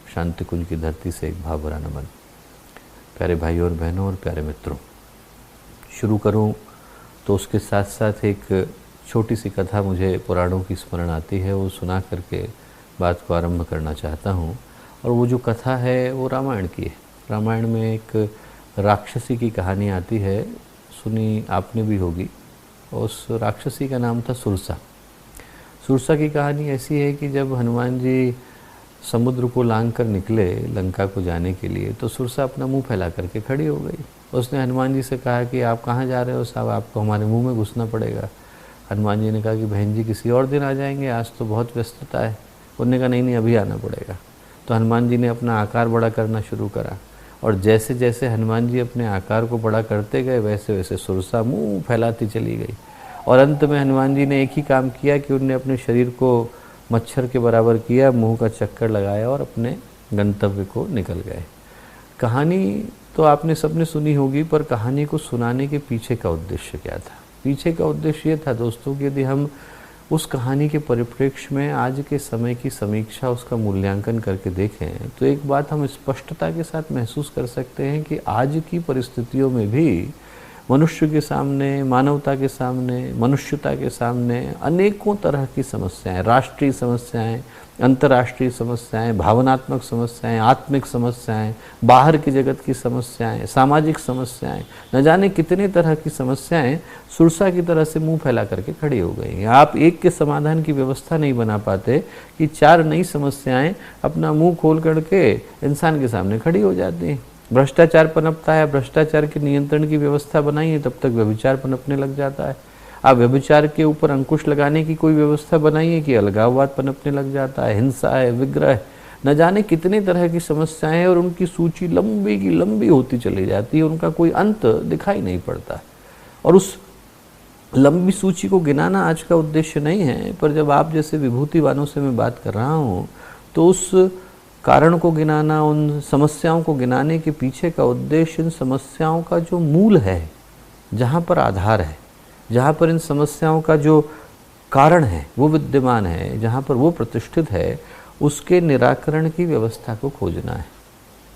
शांति कुंज की धरती से एक भाव भरा नमन। प्यारे भाइयों और बहनों और प्यारे मित्रों, शुरू करूं तो उसके साथ साथ एक छोटी सी कथा मुझे पुराणों की स्मरण आती है, वो सुना करके बात को आरंभ करना चाहता हूं। और वो जो कथा है वो रामायण की है। रामायण में एक राक्षसी की कहानी आती है, सुनी आपने भी होगी। उस राक्षसी का नाम था सुरसा। सुरसा की कहानी ऐसी है कि जब हनुमान जी समुद्र को लांघ कर निकले लंका को जाने के लिए, तो सुरसा अपना मुंह फैला करके खड़ी हो गई। उसने हनुमान जी से कहा कि आप कहाँ जा रहे हो साहब, आपको हमारे मुंह में घुसना पड़ेगा। हनुमान जी ने कहा कि बहन जी किसी और दिन आ जाएंगे, आज तो बहुत व्यस्तता है। उन्होंने कहा नहीं अभी आना पड़ेगा। तो हनुमान जी ने अपना आकार बड़ा करना शुरू करा, और जैसे जैसे हनुमान जी अपने आकार को बड़ा करते गए वैसे वैसे सुरसा मुंह फैलाती चली गई। और अंत में हनुमान जी ने एक ही काम किया कि उन्होंने अपने शरीर को मच्छर के बराबर किया, मुंह का चक्कर लगाया और अपने गंतव्य को निकल गए। कहानी तो आपने सबने सुनी होगी, पर कहानी को सुनाने के पीछे का उद्देश्य क्या था? पीछे का उद्देश्य ये था दोस्तों कि यदि हम उस कहानी के परिप्रेक्ष्य में आज के समय की समीक्षा, उसका मूल्यांकन करके देखें तो एक बात हम स्पष्टता के साथ महसूस कर सकते हैं कि आज की परिस्थितियों में भी मनुष्य के सामने, मानवता के सामने, मनुष्यता के सामने अनेकों तरह की समस्याएं, राष्ट्रीय समस्याएं, अंतर्राष्ट्रीय समस्याएं, भावनात्मक समस्याएं, आत्मिक समस्याएं, बाहर की जगत की समस्याएं, सामाजिक समस्याएं, न जाने कितने तरह की समस्याएं सुरसा की तरह से मुंह फैला करके खड़ी हो गई। आप एक के समाधान की व्यवस्था नहीं बना पाते कि चार नई समस्याएं अपना मुंह खोल करके इंसान के सामने खड़ी हो जाती हैं। भ्रष्टाचार पनपता है, भ्रष्टाचार के नियंत्रण की व्यवस्था बनाई है, तब तक व्यभिचार पनपने लग जाता है। आप व्यभिचार के ऊपर अंकुश लगाने की कोई व्यवस्था बनाइए कि अलगाववाद पनपने लग जाता है, हिंसा है, विग्रह, न जाने कितने तरह की समस्याएं हैं, और उनकी सूची लंबी की लंबी होती चली जाती है, उनका कोई अंत दिखाई नहीं पड़ता। और उस लंबी सूची को गिनाना आज का उद्देश्य नहीं है, पर जब आप जैसे विभूतिवानों से मैं बात कर रहा हूँ तो उस कारण को गिनाना, उन समस्याओं को गिनाने के पीछे का उद्देश्य इन समस्याओं का जो मूल है, जहाँ पर आधार है, जहाँ पर इन समस्याओं का जो कारण है वो विद्यमान है, जहाँ पर वो प्रतिष्ठित है, उसके निराकरण की व्यवस्था को खोजना है।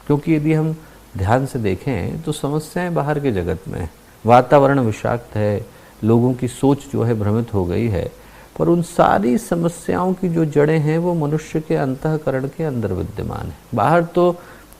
क्योंकि यदि हम ध्यान से देखें तो समस्याएं बाहर के जगत में है, वातावरण विषाक्त है, लोगों की सोच जो है भ्रमित हो गई है, पर उन सारी समस्याओं की जो जड़ें हैं वो मनुष्य के अंतःकरण के अंदर विद्यमान है। बाहर तो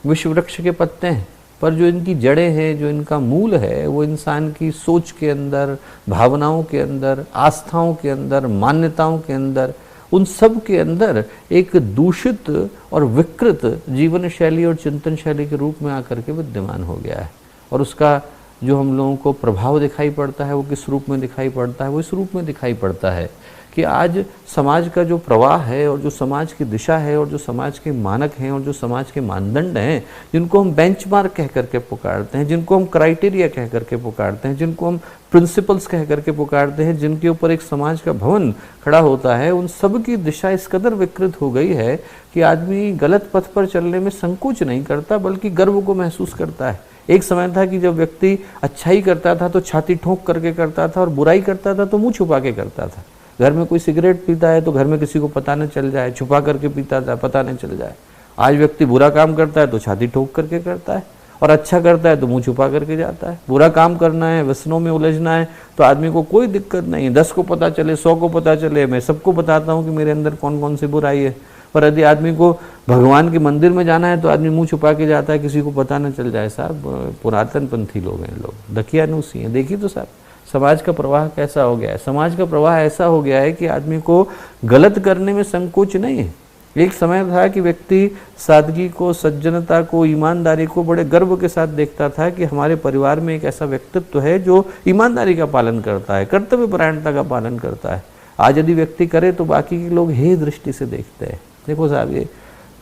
विश्व वृक्ष के पत्ते हैं, पर जो इनकी जड़ें हैं, जो इनका मूल है, वो इंसान की सोच के अंदर, भावनाओं के अंदर, आस्थाओं के अंदर, मान्यताओं के अंदर, उन सब के अंदर एक दूषित और विकृत जीवन शैली और चिंतन शैली के रूप में आकर के विद्यमान हो गया है। और उसका जो हम लोगों को प्रभाव दिखाई पड़ता है वो किस रूप में दिखाई पड़ता है? वो इस रूप में दिखाई पड़ता है कि आज समाज का जो प्रवाह है, और जो समाज की दिशा है, और जो समाज के मानक हैं, और जो समाज के मानदंड हैं, जिनको हम बेंचमार्क कह करके पुकारते हैं, जिनको हम क्राइटेरिया कह करके पुकारते हैं, जिनको हम प्रिंसिपल्स कह करके पुकारते हैं, जिनके ऊपर एक समाज का भवन खड़ा होता है, उन सब की दिशा इस कदर विकृत हो गई है कि आदमी गलत पथ पर चलने में संकोच नहीं करता, बल्कि गर्व को महसूस करता है। एक समय था कि जब व्यक्ति अच्छाई करता था तो छाती ठोक करके करता था, और बुराई करता था तो मुंह छुपा के करता था। घर में कोई सिगरेट पीता है तो घर में किसी को पता न चल जाए, छुपा करके पीता था, पता न चल जाए। आज व्यक्ति बुरा काम करता है तो छाती ठोक करके करता है, और अच्छा करता है तो मुंह छुपा करके जाता है। बुरा काम करना है, व्यसनों में उलझना है तो आदमी को कोई दिक्कत नहीं है, 10 को पता चले, 100 को पता चले, मैं सबको बताता हूँ कि मेरे अंदर कौन कौन सी बुराई है। पर यदि आदमी को भगवान के मंदिर में जाना है तो आदमी मुंह छुपा के जाता है, किसी को पता न चल जाए। साहब पुरातन पंथी लोग हैं, लोग दकियानूसी हैं। देखिए तो साहब समाज का प्रवाह कैसा हो गया है। समाज का प्रवाह ऐसा हो गया है कि आदमी को गलत करने में संकोच नहीं है। एक समय था कि व्यक्ति सादगी को, सज्जनता को, ईमानदारी को बड़े गर्व के साथ देखता था कि हमारे परिवार में एक ऐसा व्यक्तित्व है जो ईमानदारी का पालन करता है, कर्तव्य परायणता का पालन करता है। आज यदि व्यक्ति करे तो बाकी के लोग हे दृष्टि से देखते हैं। देखो साहब, ये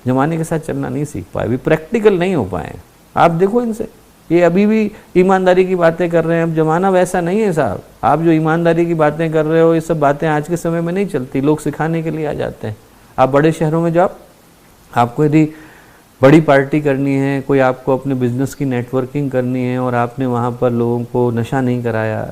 जमाने के साथ चलना नहीं सीख पाए, भी प्रैक्टिकल नहीं हो पाए। आप देखो इनसे, ये अभी भी ईमानदारी की बातें कर रहे हैं। अब जमाना वैसा नहीं है साहब। आप जो ईमानदारी की बातें कर रहे हो, ये सब बातें आज के समय में नहीं चलती, लोग सिखाने के लिए आ जाते हैं। आप बड़े शहरों में जाओ, आपको यदि बड़ी पार्टी करनी है, कोई आपको अपने बिजनेस की नेटवर्किंग करनी है, और आपने वहाँ पर लोगों को नशा नहीं कराया,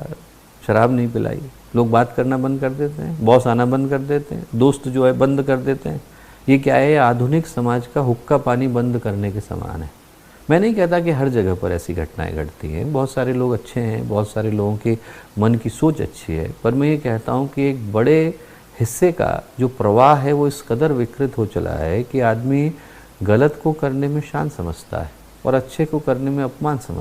शराब नहीं पिलाई, लोग बात करना बंद कर देते हैं, बॉस आना बंद कर देते हैं, दोस्त जो है बंद कर देते हैं। ये क्या है, आधुनिक समाज का हुक्का पानी बंद करने के समान है। मैं नहीं कहता कि हर जगह पर ऐसी घटनाएं घटती हैं, बहुत सारे लोग अच्छे हैं, बहुत सारे लोगों के मन की सोच अच्छी है, पर मैं ये कहता हूँ कि एक बड़े हिस्से का जो प्रवाह है वो इस कदर विकृत हो चला है कि आदमी गलत को करने में शान समझता है और अच्छे को करने में अपमान समझता है।